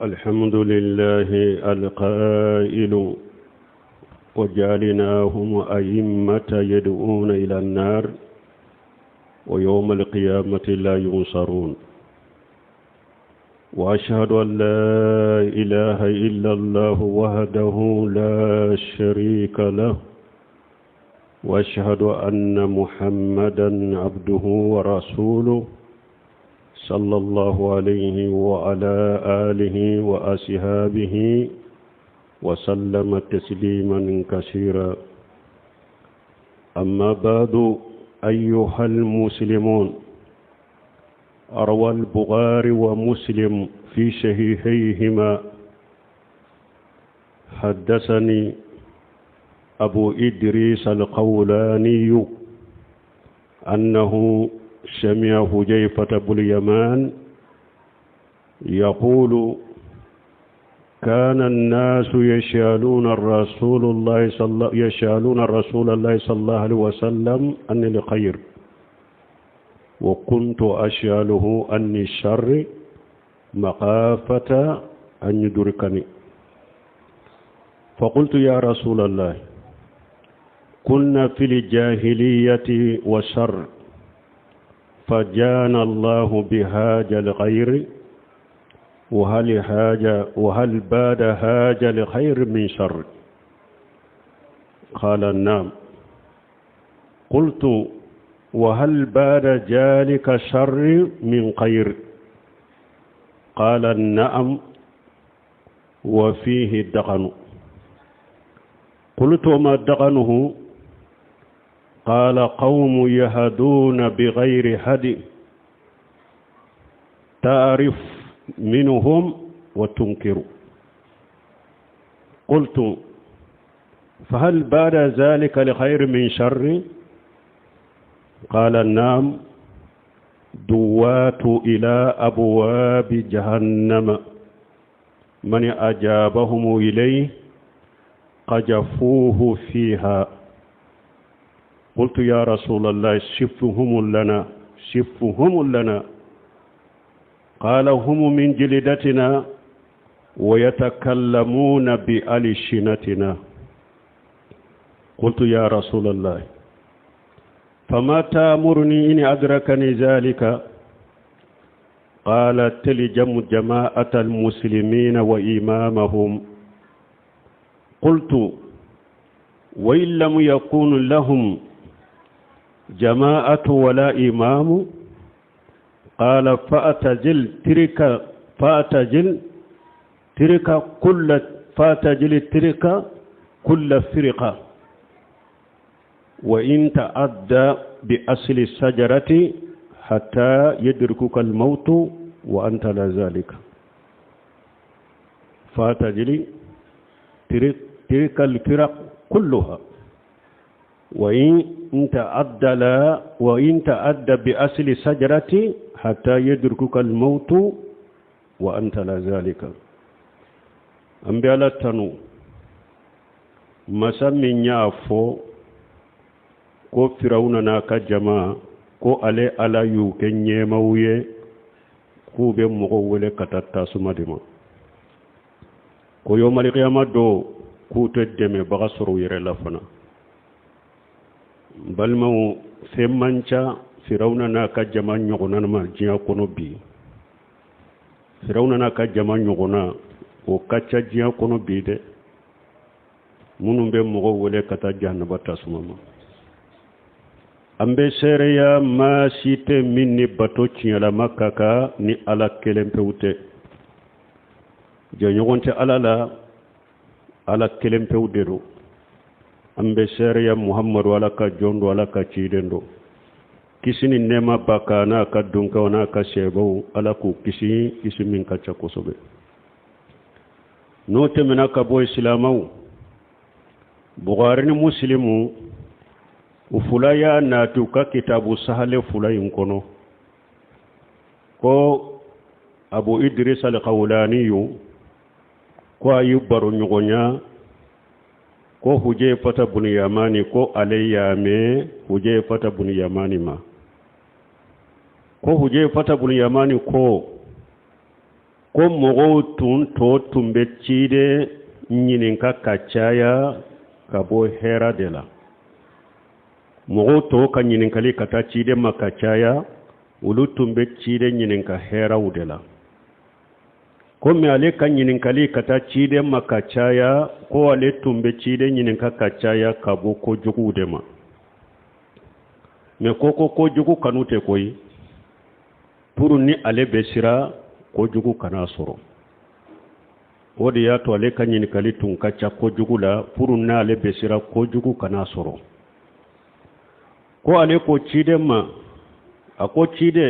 الحمد لله القائل وجعلناهم أئمة يدعون إلى النار ويوم القيامة لا ينصرون. وأشهد أن لا إله إلا الله وحده لا شريك له، وأشهد أن محمدا عبده ورسوله صلى الله عليه وعلى آله وأصحابه وسلم تسليما كثيرا. أما بعد، أيها المسلمون، روى البخاري ومسلم في صحيحيهما حدثني أبو إدريس الخولاني أنه سمع حذيفة بن اليمان يقول: كان الناس يسألون الرسول الله صلى الله عليه وسلم عن الخير، وكنت أسأله عن الشر مخافة أن يدركني. فقلت: يا رسول الله، كنا في الجاهلية والشر، فجانا الله بهذا الخير، وهل بعد هذا الخير من شر؟ قال: نعم. قلت: وهل بعد ذلك شر من خير؟ قال: نعم، وفيه الدغن. قلت: وما دغنه؟ قال: قوم يهدون بغير هدي، تعرف منهم وتنكر. قلت: فهل بعد ذلك لخير من شر؟ قال: نعم، دوات إلى أبواب جهنم، من أجابهم إليه قذفوه فيها. قلت: يا رسول الله، صفهم لنا. قال: هم من جلدتنا ويتكلمون بألسنتنا. قلت: يا رسول الله، فما تأمرني إن أدركني ذلك؟ قال: تلزم جماعة المسلمين وإمامهم. قلت: وإن لم يكن لهم جماعة ولا إمام؟ قال: فأتجل تلك كل فرقة، وإن تعدى بأصل الشجرة حتى يدركك الموت وأنت لا ذلك. فأتجل تلك الفرق كلها، وإن تعدى بأصل الشجرة حتى يدركك الموت وأنت لا ذلك. أمبيالا تنو مسامي نيافو ko firawuna na ka jama ko ale ala yu ke nyemawye ku be mogo wele katatta sumadima ko yo mali qiyama do ku te deme baga soro yere la fana balmaw femmanca firawuna na ka jama nyogona ma jiya kono bi firawuna na ka jama nyogona o kacca jiya kono bi de munum be mogo wele kata jahannaba tasumama. Ambe sereya ma site minni bato ciala makaka ni ala kelempewte jonyogonte ala kelempewde do. Ambe sereya muhammadu ala ka jondo ala ka cidendo kisini nema bakana ka dunka wana ka shebo ala ku kisi min ka chakosobe no temena ka boy islamaw Bukhari ni Muslimu ufulaya natuka kitabu sahale fulayin kono ko Abu Idris al-Khawlani ko ayubaru nyugonya ko Huzaifa ibn Yamani ko alayame Huzaifa ibn Yamani ma ko Huzaifa ibn Yamani ko ko mogo tun to tumbe cide nyininka kacaya ka bo hera de la mogo to ka nyininkali kata cide makacaya ulu tumbe cide nyininka hera udela ko me ale ka nyininkali kata cide makacaya ko ale tumbe cide nyininka kacaya ka bo ko jugu dema me ko jugu kanute koyi puru ni ale besira ko jugu kana soro odi ya to ale ka nyininkali tun kaca ko jugu la puru na ale besira ko jugu kana soro ko ale ko cide ma ako cide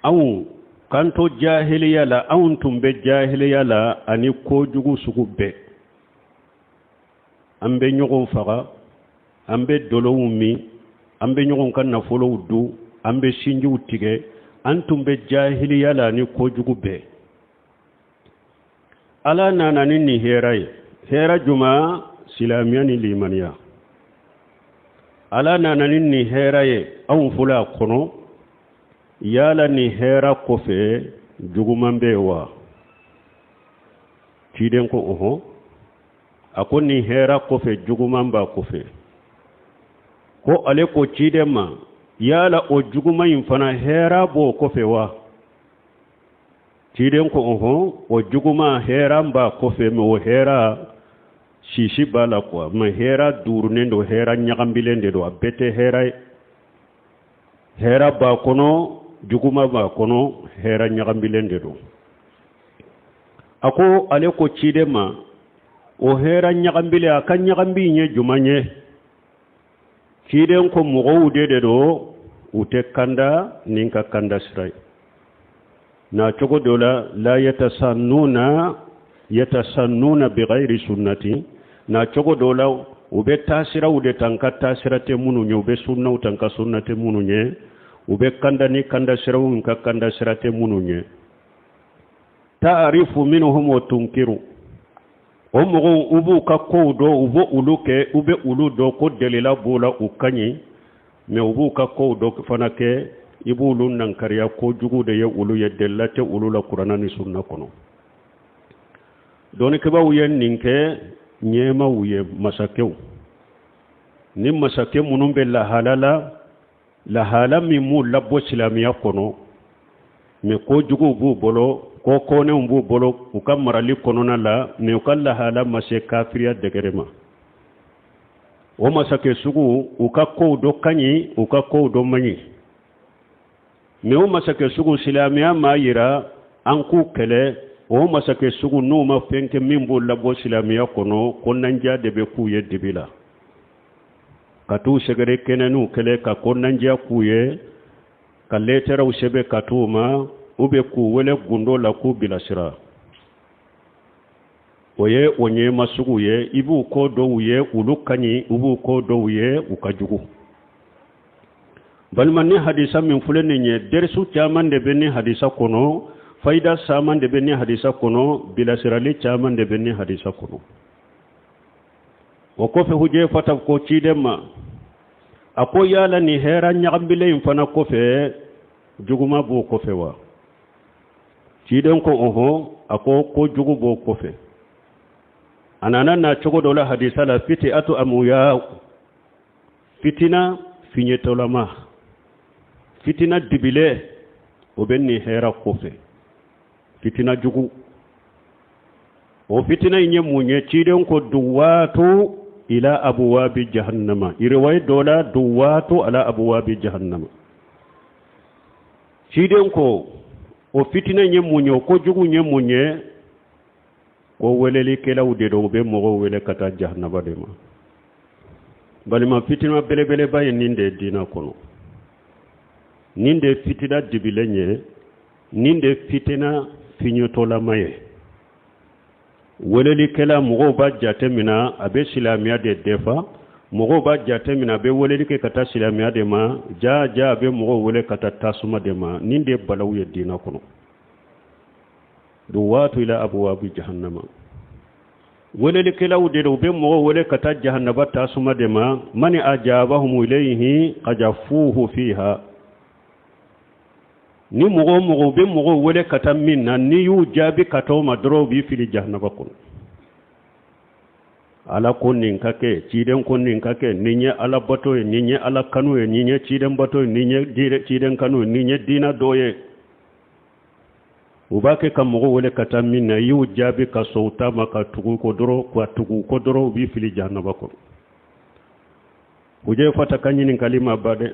awu kanto jahiliya la awun tumbe jahiliya la ani ko jugu sugu be ambe nyogon faga ambe dolowumi ambe nyogon kan nafolo du ambe sinju tige antumbe jahiliya la ni ko jugu be ala nana ni hera juma silamiya ni limaniya ala nana ni heraye awun fula kono yala ni hera kofe jugumambe wa ciden ko oho ako ni hera kofe jugumamba kofe ko ale ko ciden ma yala o juguma infana hera bo kofe wa ciden ko oho o juguma hera mba kofe me o hera shishi bala kwa ma hera durune do hera nyagambilende do abete hera ba kono juguma ba kono hera nyagambilende do ako ale ko cide ma o hera nyagambile akan nyagambi nye jumanye ciden ko mogo de do ute kanda ninka kanda sirai na chogo dola la yatasannuna bighairi sunnati na chogo dola ube tasira ude tanka tasira te munu nye ube sunna utanka sunna te munu nye ube kanda ni kanda sira unka kanda sira te munu nye ta'rifu minhum wa tunkiru omogo ubu ka kodo ubo uluke ube uludo ko delila bola ukanyi me ubu ka kodo fanake ibulu nankariya ko jugu de ye ulu ye delate ulu la qur'ana ni sunna kono doni ke ba wuyen ninke nyema wuye masakew ni masake munum be la halala mi mu labbo islamiya kono me ko jugu bu bolo ko kone umbu bolo ukam marali kono na la me ukalla hala mase kafiriya degerema o masake sugu ukakko do kanyi ukakko do manyi me o masake sugu islamiya mayira anku kele o masake sugu numa fenke mimbo labo islamiya kono konnanja debe kuye dibila katu segere kenenu kele ka konnanja kuye ka letera usebe katuma ube ku wele gundo la ku bilasira oye onye masugu ye ibu ko do uye ulukani ubu ko do uye ukajugu balmanni hadisa min fulene nye dersu chaman de benni hadisa kono faida saman de benni hadisa kono bilasira li chaman de benni hadisa kono wakofe huje fata ko chidema apo yala ni hera nyagambile infana kofe juguma bo kofe wa ciden ko oho ako ko jugu bo kofe anana na chogo dola hadisa la fiti atu amuya fitina finyetolama fitina dibile obenni hera kofe fitina jugu o fitina inye munye ciden ko duwatu ila abwabi jahannama irway dola duwatu ala abwabi jahannama ciden ko o fitina nye munye ko jugu nye munye ko weleli kela ude do be mo wele kata jahannaba de ma balima fitina bele baye ninde dina kono ninde fitina dibilenye ninde fitina finyotola maye weleli kela mo ba jatemina abe silamiya de defa mo ba jatemina be weleli ke kata silamiya de ma ja be mo wele kata tasuma de ma ninde balawye dina kono duwatu ila abwabi jahannama weleli kela ude do be mo wele kata jahannaba tasuma de ma mani ajabahum ilayhi qajafuhu fiha ni mogo be mogo wele kata minna ni yu jabi kato madro bi fili jahannaba kun ala konnin kake ciden konnin kake ninye ala bato ninye ala kanu ninye ciden bato ninye dire ciden kanu ninye dina doye ubake kam mogo wele kata minna yu jabi ka souta maka tugu ko doro bi fili jahannaba kun uje fata kanyin kalima bade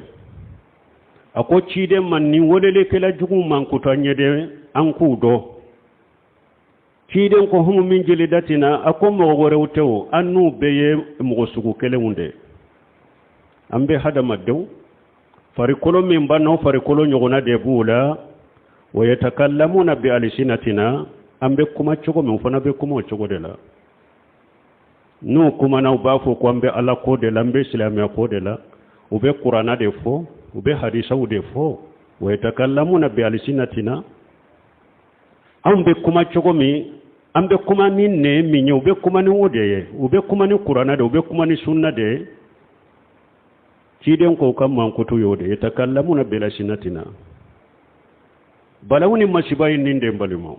ako ciden man ni wolele kala jugu man kutanye de an ku do ciden ko humu min jeli datina ako mo gore wutewo annu beye mo sugu kele wunde ambe hada maddo fari kolo min banno fari kolo nyogona de bula wa yatakallamuna bi alsinatina ambe kuma chogo min fana be kuma chogo de la nu kuma na bafo ko ambe ala ko de la ambe islamia ko de la ube qur'ana de fo ube hadisa ude fo wa yatakallamuna bi alsinatina ambe kuma chogo mi ambe kuma ni ne minye ube kuma ni wodeye ube kuma ni qur'ana de ube kuma ni sunna de ciden ko kam man kutu yode yatakallamuna bi alsinatina balawni masibai ninde mbalimo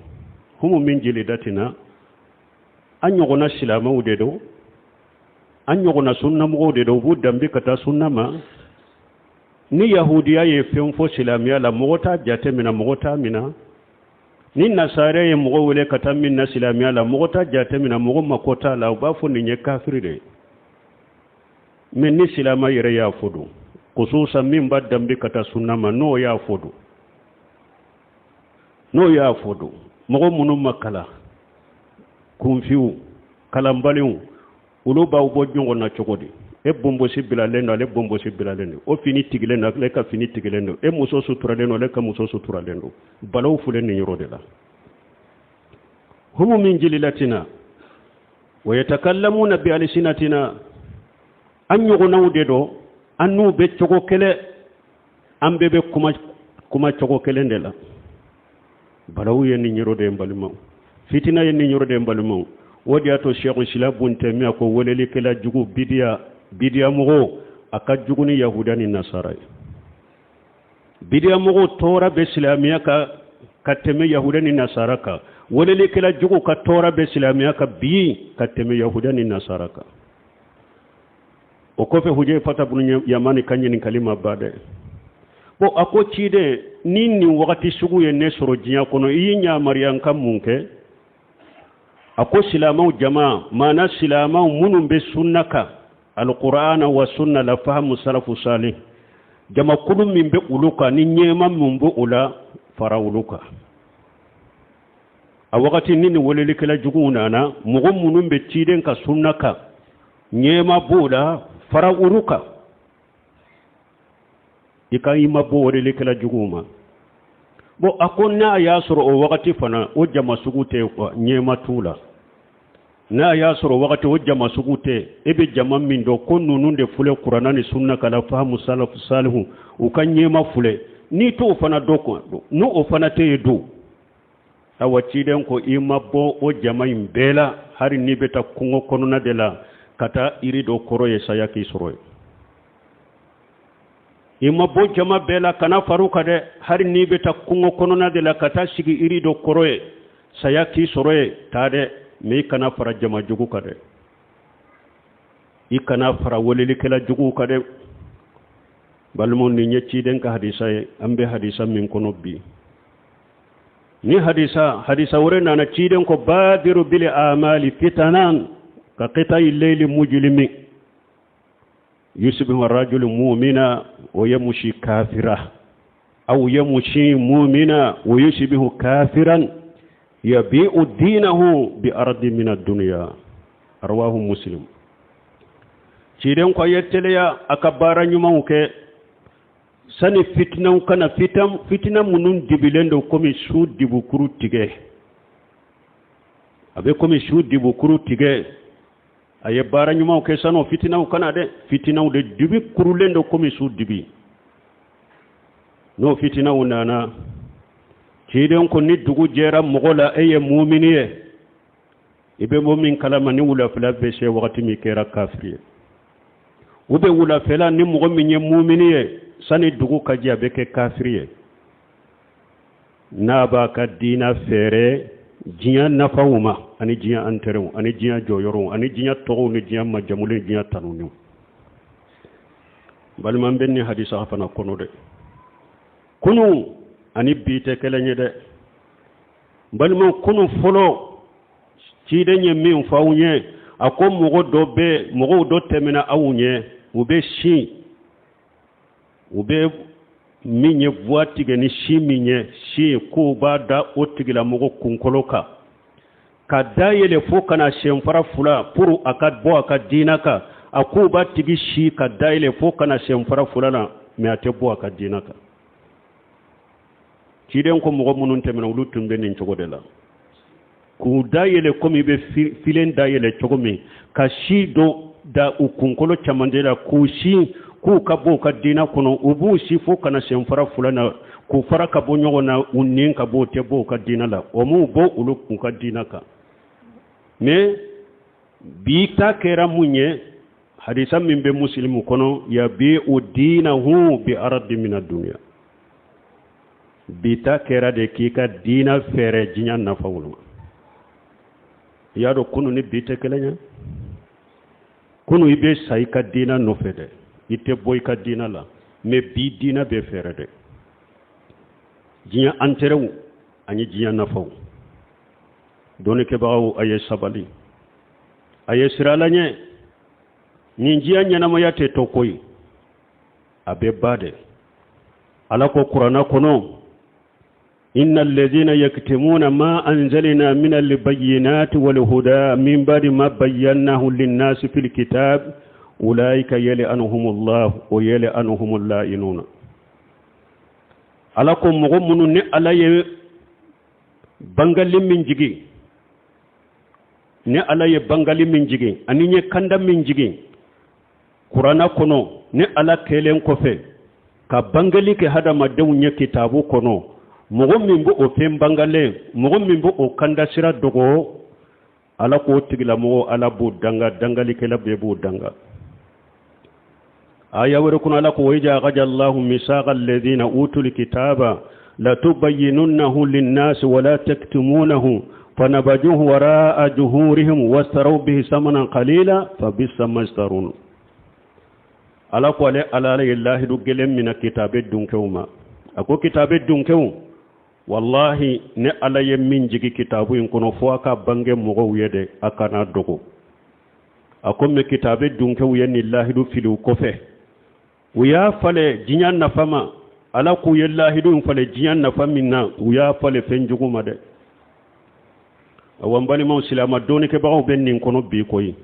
humu min jilidatina anyogona silama ude do anyogona sunna mo de do budambi kata sunna ma ni yahudiya ye fenfo silamiya la mogota jate mina mogota mina ni nasare ye mogo wele kata minna silamiya la mogota jate mina mogo makota la bafo ni nye kafiri de men ni silama yere ya fodu khususan min badambi kata sunna ma no ya fodu mogo munu makala kunfiu kalambaliu ulo baw bo jongo na chogodi e bombo sibila lendo le bombo sibila lendo o fini tigilendo le ka fini tigilendo e muso sutura lendo le ka muso sutura lendo balaw fulen ni yoro de la humu min jililatina wa yatakallamuna bi alsinatina an yogona wude do annu be chogo kele ambe be kuma chogo kele ndela balaw yen ni yoro de mbalima fitina yen ni yoro de mbalima wodi ato Cheikh Islam bunte mi ko woleli kala jugu bidia mogo aka juguni yahudani nasara bidia mogo tora be islamiya ka teme yahudani nasara ka woleli kala jugu ka tora be islamiya ka bi ka teme yahudani nasara ka o ko fe huje fata bunu yamani kanyin kalima bade bo ako cide ninni wakati sugu ye ne soro jinya kono yinya mariyan kam munke ako silamau jamaa mana silamau munum be sunnaka alqur'ana wa sunna la fahamu salafu salih jama kulum min be uluka ni nyema mun be ula fara uluka a wakati nini woleli kala juguna na mugo munum be ciden ka sunnaka nyema bula fara uluka ikayima bo woleli kala juguma bo akonna yasoro o wakati fana o jama sugute nyema tula na yasoro wakati o jama sugute ebe jama min do konnu de fule qur'ana ni sunna kala fahamu salafu salihu o kan nyema fule ni to fana doko no o fana te do awaci den ko imabbo o jama imbela hari ni beta kungo konona de la kata iri do koroye sayaki soroye imabbo jama bela kana faruka de hari ni beta kungo konona de la kata sigi iri do koroye sayaki soroye tade me kana fara jama jugu kade ikana fara woleli kala jugu kade balmo ni nyeci den ka hadisa ambe hadisa min kono bi ni hadisa wurena na ciden ko badiru bil amali fitanan ka qita'i layli mujlimi yusbihu ar-rajulu mu'mina wa yamshi kafira aw yamshi mu'mina wa yusbihu kafiran yabi'u dinahu bi ardi min ad-dunya rawahu muslim ciden ko yetteleya akabara nyuma ke sani fitna kana fitina munun dibilendo komi su dibukuru tige abe komi su dibukuru tige aye bara nyuma ke sano fitina kana de fitina de dibi kurulendo komi su dibi no fitina unana ciden ko ni dugu jera mogola eye mu'miniye ibe mu'min kalama ni wula fala be se wakati mi kera kafiri ube wula fala ni mogo minye mu'miniye sani dugu kaji abeke kafiriye naba ka dina fere jinya nafawuma ani jinya anterew ani jinya joyoro ani jinya togo ni jinya majamule jinya tanunu balman benni hadisa hafana kono de kunu ani bite kelenye de balman kunu folo ci de nye min fawunye ako mogo do temena awunye ube shi ube minye voitige ni shi minye shi ko ba da otigila mogo kunkoloka ka dayele fo kana shemfara fula puru akad bo akad dinaka ako ba tigi shi ka dayele fo kana shemfara fula na me ate bo akad dinaka ciden ko mogo munun temena ulutum be nin cogo de la ku dayele komi be filen dayele cogo mi ka shi do da ukunkolo chamandela ku shi ku kabo ka dina kono ubu shi fo kana shemfara fulana ku fara kabo nyogo na unnin kabo te bo ka dina la o mu bo ulu ku ka dina ka me bi ta kera munye hadisa min be muslimu kono ya bi o dina hu bi ardi min ad-dunya bi ta kera de ki ka dina fere jinya na fawulu ya do kunu ni bi te kelenya kunu ibe sai ka dina no fede ite boy ka dina la me bi dina be fere de jinya anterew ani jinya nafaw doni ke bawo aye sabali aye siralanye ni jinya nyana mo yate to koy abe bade ala ko qur'ana kono innal ladhina yaktumuna ma anzalna min al-bayyinati wal huda min ba'di ma bayyanahu lin-nasi fil kitab ulaika yal'anuhumullahu wa yal'anuhumul la'inun alakum mu'minun ni alaye bangalim min jigi ni alaye bangalim min jigi aninye kanda min jigi qur'ana kono ni ala kelen kofe ka bangali ke hada madawnya kitabu kono mu'min bu o fem bangale mu'min bu o kanda sira dogo ala ko tigla mo ala bu danga dangali ke labbe bu danga aya warakuna lako wija gajallahu misaqal ladina utul kitaba la tubayyinunahu lin-nas wa la taktumunahu fanabajuhu wara'a juhurihim wastaru bihi samanan qalila fabissa mastarun ala ko le ala lillahi du gelem min kitabe dunkewma ako kitabe dunkew wallahi ne ala yemmin jigi kitabu in kono fo aka bange mogo yede akana dogo ako me kitabe dunkew yenni lillahi du filu kofe uya fale jinyan nafama ala ku yallahi dun fale jinyan nafamina uya fale fenjuguma de awambali ma silama doni ke bawo bennin kono bi koyi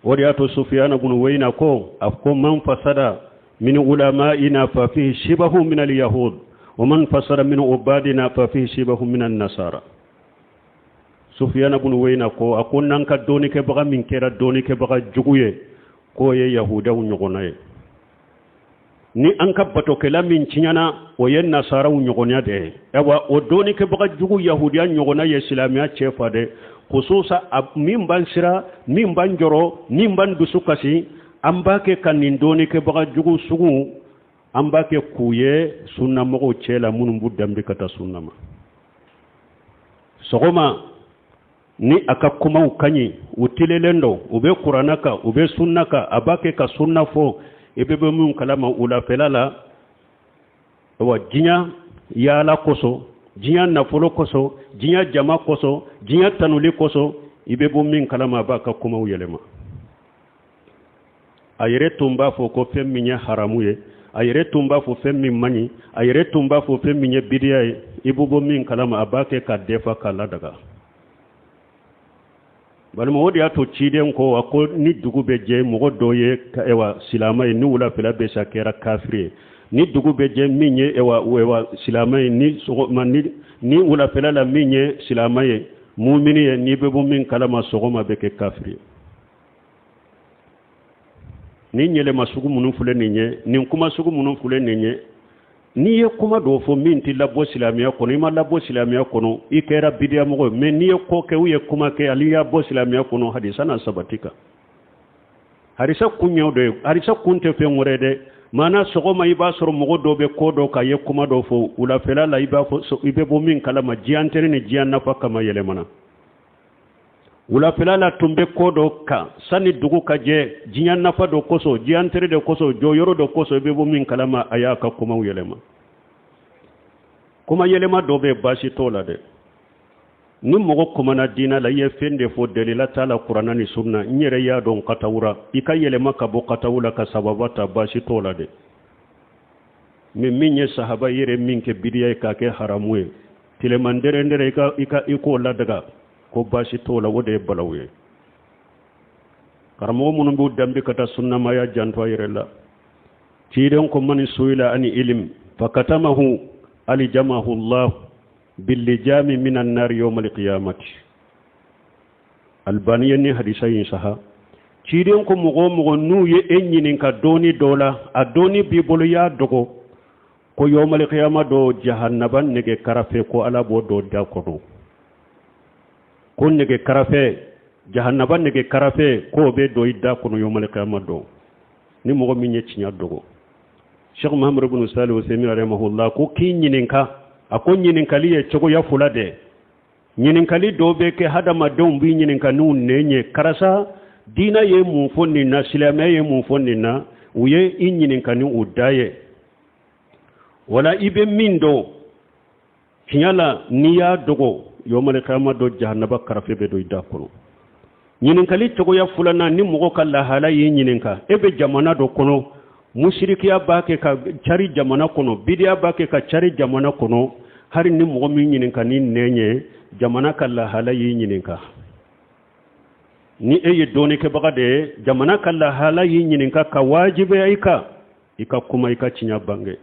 wori ato sufyana bunu wayna ko afko man fasada min ulama'ina fa fihi shibahu min al-yahud wa man fasada min ubadina fa fihi shibahu min an-nasara sufyana bunu wayna ko akon nan ka doni ke baga min kera doni ke baga juguye ko ye yahuda nyugonaye ni an kabbato ke lamin cinyana o yen nasara nyugonya de ewa o doni ke baga jugu yahudiya nyugona ye islamiya chefa de khususa min ban sira min ban joro min ban dusukasi ambake kanin doni ke baga jugu sugu ambake kuye sunna mo chela munum buddam dikata sunna ma sogoma ni akakuma ukanyi utilelendo ube kuranaka ube sunnaka abake ka sunna fo ebebe mun kalama ula felala wa jinya yala koso jinya nafolo koso jinya jama koso jinya tanuli koso ibebe mun kalama baka kuma uyelema ayere tumba fo ko femminya haramuye ayere tumba fo femmi mani ayere tumba fo femminya bidiya ibubo min kalama abake ka defa kala daga balma wodi ato ciden ko ako ni dugube je mogo doye ka ewa silama ni wula fela be sakera kafiri ni dugube je minye ewa silama ni sogoma ni wula fela la minye silama mu'mini ni be min kalama sogoma be ke kafiri ni nyele masugu munun fule ninye ni kuma sugu munun fule ninye ni ye kuma do fo min ti labo silamiya kono ima labo silamiya kono ikera bidiya mogo me ni ye ko ke uye kuma ke aliya bo silamiya kono hadisa na sabatika harisa kunyo de harisa kunte fe ngorede mana sogoma iba soro mogo do be ko do ka ye kuma do fo wula fela la iba fo so ibe bo min kala ma jiantere ni jian nafa kama yele mana wula fela la tumbe ko do ka sani dugu ka je jian nafa do koso jiantere de koso jo yoro do koso ibe bo min kala ma aya ka kuma yele ma do be bashi tola de ni mogo kuma na dina la ye fende fo delila tala qur'ana ni sunna nyere ya don katawura ika yele maka bo katawula ka sababata bashi tola de minye sahaba yere minke bidiya ka ke haramwe tile mandere ndere ika iko la daga ko bashi tola wode balawye karamo mun bu dambi kata sunna ma ya janto yere la tiiden ko mani suila ani ilim fakatamahu ali jamahu allah باللجام من النار يوم القيامة البانية حديثين صحا تيرين كو مغو نو يني نكا دوني دولا ادوني بيبولو يا دوغو كو يوم القيامة دو جهنم نيغي كرافي كو على بو دو داكو كو نيغي كرافي جهنم نيغي كرافي كو بي دو داكو يوم القيامة دو ني مغو مي نيتي دوغو شيخ محمد بن صالح وسيمين رحمه الله كو كي نينكا akon nyininkali ye chogo ya fulade nyininkali dobe ke hadama don bi nyininkanu nenye karasa dina ye mu fonni na silama ye mu fonni na uye in nyininkanu udaye wala ibe mindo kinyala niya dogo yomal qiyamah do jahannaba karafe be do idakoro nyininkali chogo ya fulana ni mugo kala hala ye nyininka ebe jamana do kono mushrikiya bake ka chari jamana kono bidiya bake ka chari jamana kono hari ni mogo min nyininka ni nenye jamana kala hala yi nyininka ni eye doni ke baga de jamana kala hala yi nyininka ka wajibe aika ika kuma ika chinya bange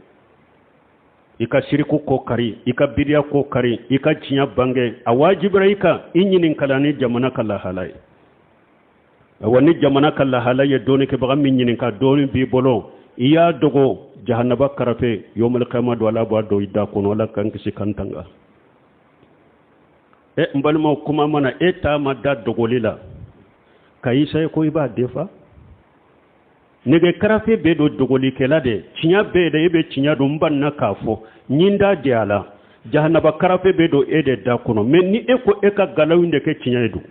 ika shiriku ko kari ika bidiya ko kari ika chinya bange a wajibe aika inyininka la ni jamana kala hala wani jamana kala hala ye doni ke baga min nyininka doni bi bolo iya dogo jahannaba karafe yomal qiyamah do ala ba do idda kono la kan kisi kantanga mbalma kuma mana eta madda dogolila kayi sai ko iba defa nege karafe be do dogoli kelade cinya be de be cinya do mbanna kafo nyinda diala jahannaba karafe be do ede da kono men ni eko eka galawinde ke cinya edu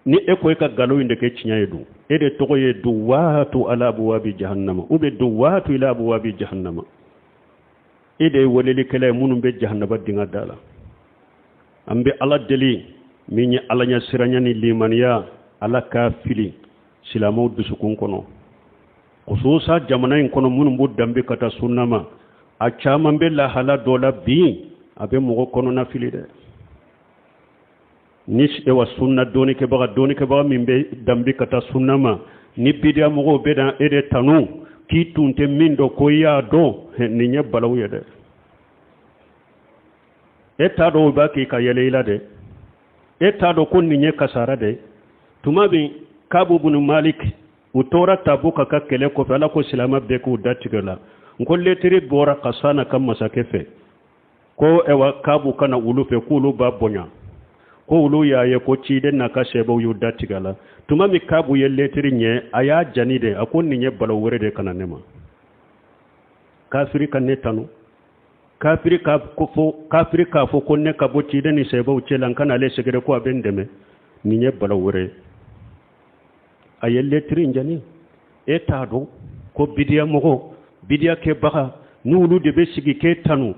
ni eko eka galawinde ke cinya edu ede togo ye duwatu ala abwabi jahannama ube duwatu ila abwabi jahannama ede woleli kele munum be jahannaba dinga dala ambe ala deli minni ala nya siranya ni limaniya ala kafili silamo dusukun kono khususa jamana in kono munum bu dambe kata sunnama a chama be la hala dola bi abe mo kono na fili de nish e wa sunna doni ke baga min be dambi kata sunnama ni bidia mo be dan ede tanu ki tunte min do ko ya do ni nya balaw yede eta do ba ki ka yeleila de eta do kon ni nya kasara de tumabi kabu bin malik utora tabuka ka kele ko fala ko silama be ko datigala ngolle tere bora kasana kam masakefe ko ewa kabu kana ulufe kulu ba bonya ko ulu ya ye ko ciden na ka shebo yu datigala tuma mi kabu ye letiri nye aya janide akon ni nye balo wore de kana nema kafiri kan ne tanu kafiri ka fo ko ne ka bo ciden ni shebo celan kana le segere ko abendeme ni nye balo wore aye letiri njani etado ko bidiya mogo bidiya ke baka nulu de be sigi ke tanu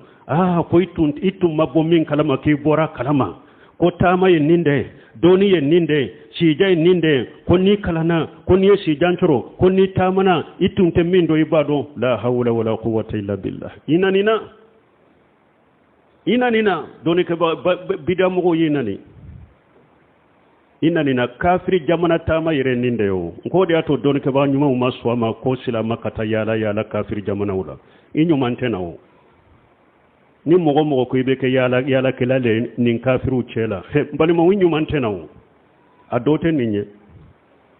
ko itum mabbo min kalama ke bora kalama ko tama yen ninde doni yen ninde sija yen ninde ko ni kalana ko ni sijancoro ko ni tamana itum temmin do ibado la hawla wala quwwata illa billah inanina doni ke bidiya mogo yinani inanina kafiri jamana tama yere ninde yo ngode ato doni ke ba nyuma maswama ko silama kata yala kafiri jamana wala inyumantena o ni mogo ko ibe ke yala kelale nin kafiru chela bali mo inyumantena o adote ninye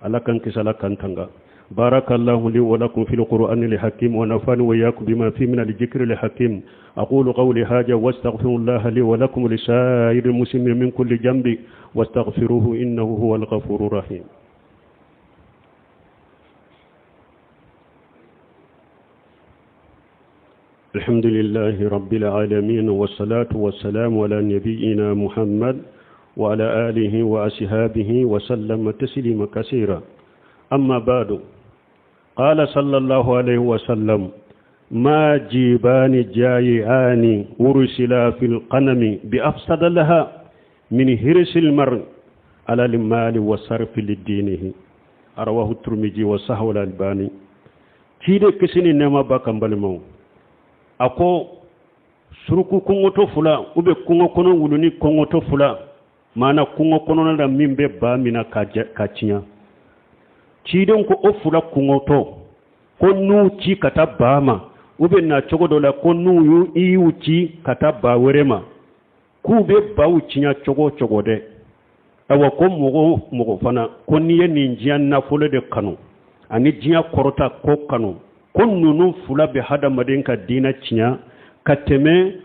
ala kan kisala kan tanga barakallahu li wa lakum fil qur'ani al hakim wa nafani wa yakum bima fi min al dhikri al hakim aqulu qawli hadha wastaghfirullaha li wa lakum li sa'iril muslimin min kulli janbi wastaghfiruhu innahu huwal ghafurur rahim الحمد لله رب العالمين والصلاة والسلام على نبينا محمد وعلى آله وأصحابه وسلم تسليما كثيرا. أما بعد، قال صلى الله عليه وسلم: ما جيبان جائعان ورسلا في القنم بأفسد لها من هرس المرء على المال والصرف لدينه. رواه الترمذي وصححه الألباني. كيد كسني نما باكم بالمو ako suruku kungoto fula ube kungo kono wuluni kungoto fula mana kungo kono na mimbe ba mina kachinya chidon ko ofula kungoto ko nu chi kata bama ube na chogodola ko nu yu iuchi kata ba werema kube ba uchinya chogode awa ko mogo fana ko niye ninjia na fule de kanu ani jia korota ko kanu kon nunu fula be hada madenka dina chinya kateme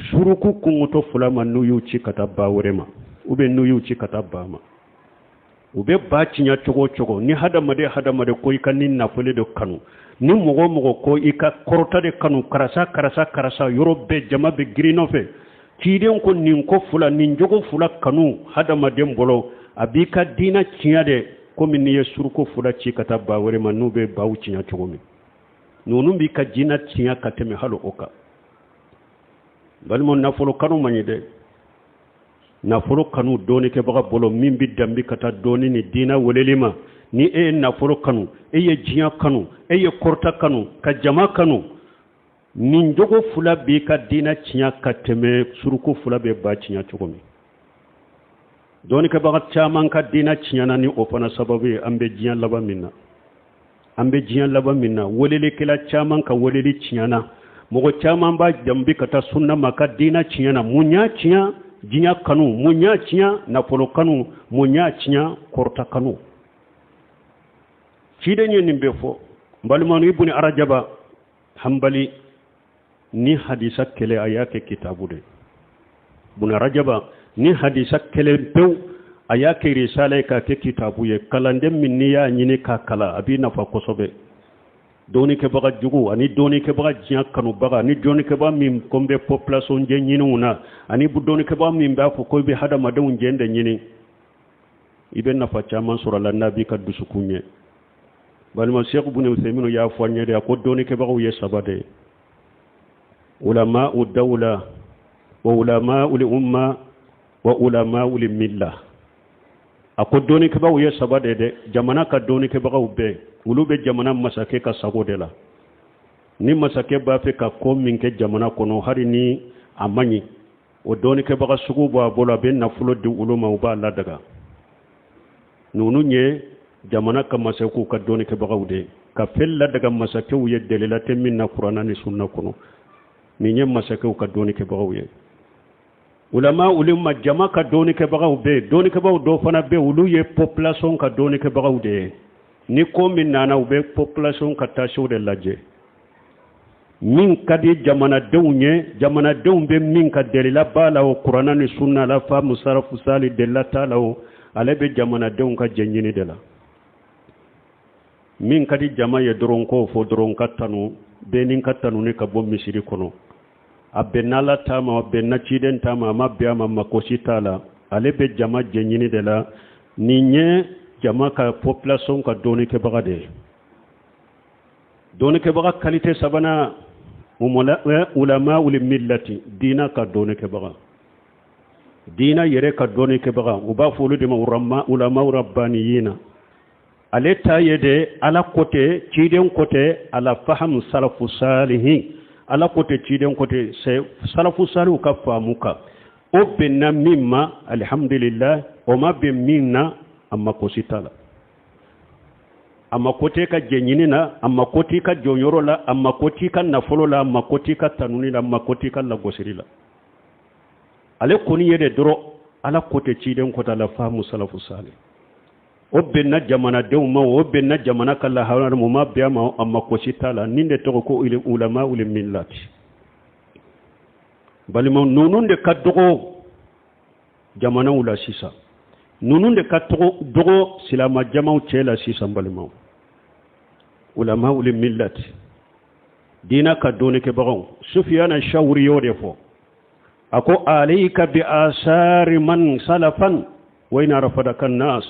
suruku kungoto fula manu yuchi kataba werema ube nu yuchi kataba ma ube ba chinya chogo ni hada made ko ikani na fule de kanu ni mogo ko ika korota de kanu karasa yorobe jama be grinofe kiden ko nin ko fula nin jogo fula kanu hada madem bolo abika dina chinya de ko min ye suruku fula chi kataba werema nube ba uchinya chogo mi nunu bi ka jina tiya kateme halo oka balmo nafolo kanu manyide nafolo kanu doni ke baga bolo min bi dambi kata doni ni dina welelima ni nafolo kanu ye jiya kanu ye korta kanu ka jama kanu min jogo fula bi ka dina tiya kateme suruko fula be ba tiya chogomi doni ke baga chaman ka dina tiya nani ofana sababu ambe jiya laba minna ambe jiyan laba minna wolele kila chaman ka wolele chiyana mogo chaman ba jambi kata sunna maka dina chiyana munya chiya jinya kanu munya chiya na polo kanu munya chiya korta kanu chidenye nimbe fo mbalmanu ibn arajaba hambali ni hadisa kele ayake kitabu de ibn arajaba ni hadisa kele pew ayake risale ka ke kitabu ye kalandem minni ya nyine ka kala abi nafa kosobe doni ke baga jugu ani doni ke baga jiya kanu baga ni doni ke ba mim kombe population je nyine una ani bu doni ke ba mim ba ko be hada madun jende nyine ibe nafa chaman sura la nabi ka dusukunye balma sheikh ibn usaymin ya fanye de ko doni ke baga ye sabade ulama udawla wa ulama ul umma wa ulama ul millah ako doni ke bawo ye sabade de jamana ka doni ke bawo be ulube jamana masake ka sagode la ni masake ba fe ka ko min ke jamana kono hari ni amani o doni ke baga sugu ba bola be na fulo di uluma uba la daga nunu nye jamana ka masaku ka doni ke bawo de ka fella daga masake u ye delila te min na qur'ana ni sunna kono ni nye masake ka doni ke bawo ye ulama ulama jama ka doni ke bagaw be doni ke baw do fana be ulu ye population ka doni ke bagaw de ni ko min nana ube population ka tasho de laje min kadi jamana dew be min ka delila bala o qur'ana ni sunna la fa musarafu sali de la taala o ale be jamana dew ka jenjini de la min kadi jama ye doron ko fo doron katanu be nin katanu ni ka bom misiri kono abenala tama abenna chiden tama mabya mamma kositala alebe jama jenyini de la ninye jama ka population ka doni ke bagade doni ke baga qualité sabana ulama ul millati dina ka doni ke baga dina yere ka doni ke baga uba fulu de ulama rabbaniyina ale tayede ala côté chiden côté ala faham salafu salihin ala kote chiden kote se salafu salu ka famuka o benna mimma alhamdulillah o ma be minna amma ko sitala amma kote ka jenyini na amma koti ka jonyoro la amma koti ka nafolo la amma koti ka tanuni la amma koti ka la gosiri la ale koni yede doro ala kote chiden kota la famu salafu salu o benna jamana dewma o benna jamana kala hawna mo mabbe ma amma ko sitala ninde to ko ulama ul millati balimo nonunde kaddo jamana ula sisa nonunde kaddo dogo silama jama'u cela sisa balimo ulama ul millati dina ka doni ke bagon sufyan ash-shawri yodefo ako alayka bi asari man salafan wa in rafadaka an-nas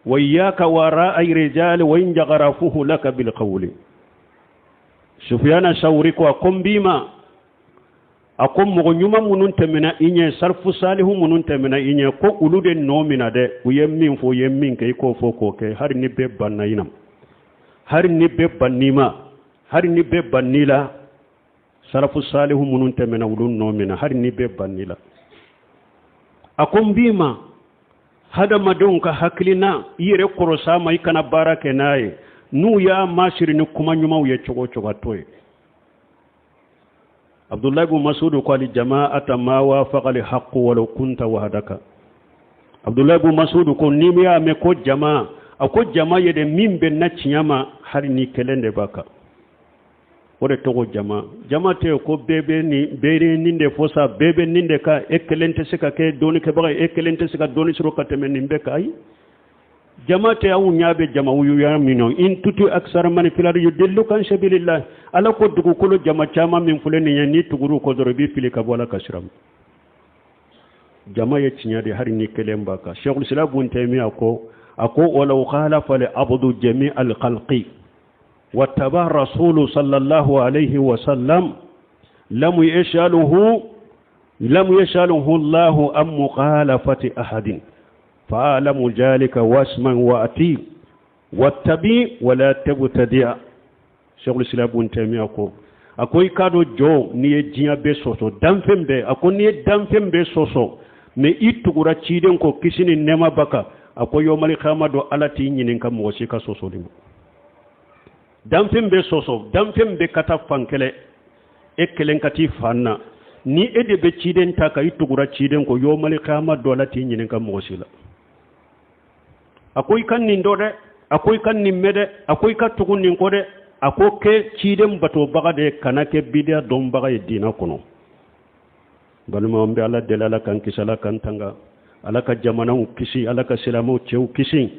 wa iyyaka wara'i rijal wa in jagharafuhu laka bil qawli sufyan ash-shawri ko akombima akom mo nyuma munun temena inye sarfu salihu munun temena inye ko ulude nomina de uyemmin fo yemmin kay ko fo ko ke har ni be banayinam har ni be banima har ni be banila sarfu salihu munun temena ulun nomina har ni be banila akom bima hada madon ka haklina yire korosa mai kana barake naye nu ya mashiri ni kuma nyuma uye chogo chogo toy Abdullah ibn Mas'ud qali jama'ata ma wafaqa li haqq walau kunta wahdaka Abdullah ibn Mas'ud ko nimiya me ko jama'a ako jama'a yede mimbe na ciyama har ni kelende baka wore togo jama'a te ko bebe ni bere ninde fosa bebe ninde ka ekelente sika ke doni ke baga ekelente sika doni suro kateme nimbe kai jama'a te awu nyaabe jama'a yu ya mino in tutu aksara man filari yudillu kan sabilillah ala ko dugu kolo jama'a chama min fuleni ni tuguru ko dorobi fili ka bola kasram jama'a cinyade har ni kelemba ka Sheikhul Islam Ibn Taymiyyah ako walaw khalafa li abdu jami' al khalqi wattaba rasulu sallallahu alayhi wa sallam lam yashaluhu Allah am mukhalafati ahadin fa'alamu jalika wasman wa ati wattabi wala tabtadi' Sheikhul Islam Ibn Taymiyyah ko akoy kado jo ni e jiya be soso damfembe akoni damfembe soso me itugura ciden ko kisini nema baka akoy yomali khamado alati nyinin kam mo sika soso dimo damfembe soso damfembe kata fankele ekelen kati fanna ni ede be ciden taka itugura ciden ko yomali khamado alati nyinin kam mo sila akoy kan nin dode akoy kan nin mede akoy ka tugun nin kode akoke ciden bato bagade kanake bidia don bagaye dina kono balma ambe ala delala kan kisala kan tanga alaka jamana kisi alaka silamo chew kisi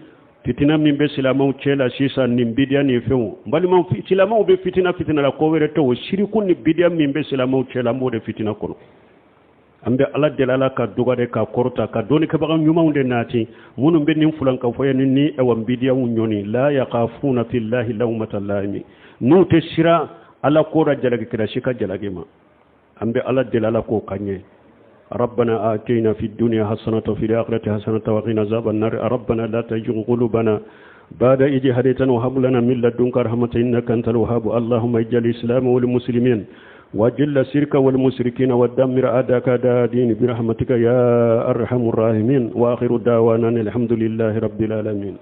fitina min be silamo chela sisa nin bidia ni fewo balma silamo be fitina la ko were to shiriku ni bidia min be silamo chela mode fitina kono ambe ala delala ka dugade ka korta ka doni ka bagam nyuma unde nati munum be nin fulan ka foyen ni e wam bidia nyoni la yaqafuna fillahi lawmata laimi nu te sira ala ko ra jalagi kira shika jalagi ma ambe ala delala ko kanye ربنا آتينا في الدنيا حسنة وفي الآخرة حسنة وقنا عذاب النار ربنا لا تزغ قلوبنا بعد إذ هديتنا وهب لنا من لدنك رحمة إنك أنت الوهاب اللهم اجعل الإسلام والمسلمين وجل الشرك والمشركين ودمر أعداءك أعداء الدين برحمتك يا أرحم الراحمين وآخر دعوانا الحمد لله رب العالمين